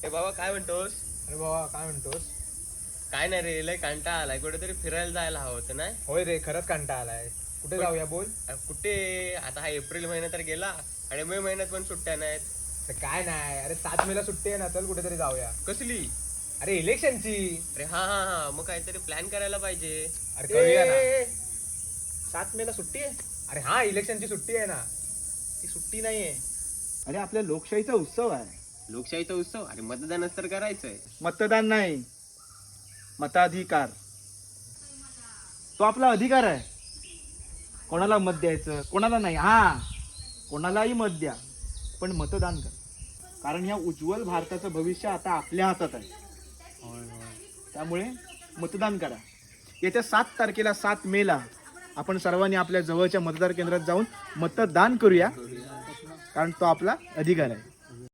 ए बाबा काय म्हणतोस? अरे बाबा काय म्हणतोस? काय नाही रे, लय कंटाळा आलाय, कुठेतरी फिरायला जायला हवं होतं नाही? होय रे, खरंच कंटाळा आलाय. कुठे जाऊया बोल. कुठे आता हा एप्रिल महिना तर गेला आणि मे महिन्यात पण सुट्ट्या नाहीत. अरे काय नाही, अरे 7 मेला सुट्टी आहे ना, चल कुठेतरी जाऊया. कसली? अरे इलेक्शनची. अरे हा हा हा, मग काहीतरी प्लॅन करायला पाहिजे. अरे करूया ना. 7 मेला सुट्टी आहे? अरे हा इलेक्शनची सुट्टी आहे ना. ती सुट्टी नाहीये. अरे आपल्या लोकशाहीचा उत्सव आहे. लोकशाहीचा उत्सव? अरे मतदानच तर करायचंय. मतदान नाही, मताधिकार. तो आपला अधिकार आहे. कोणाला मत द्यायचं, कोणाला नाही. हा, कोणालाही मत द्या, पण मतदान करा. कारण या उज्ज्वल भारताचं भविष्य आता आपल्या हातात आहे. त्यामुळे मतदान करा. येत्या 7 तारखेला 7 मेला आपण सर्वांनी आपल्या जवळच्या मतदार केंद्रात जाऊन मतदान करूया, कारण तो आपला अधिकार आहे.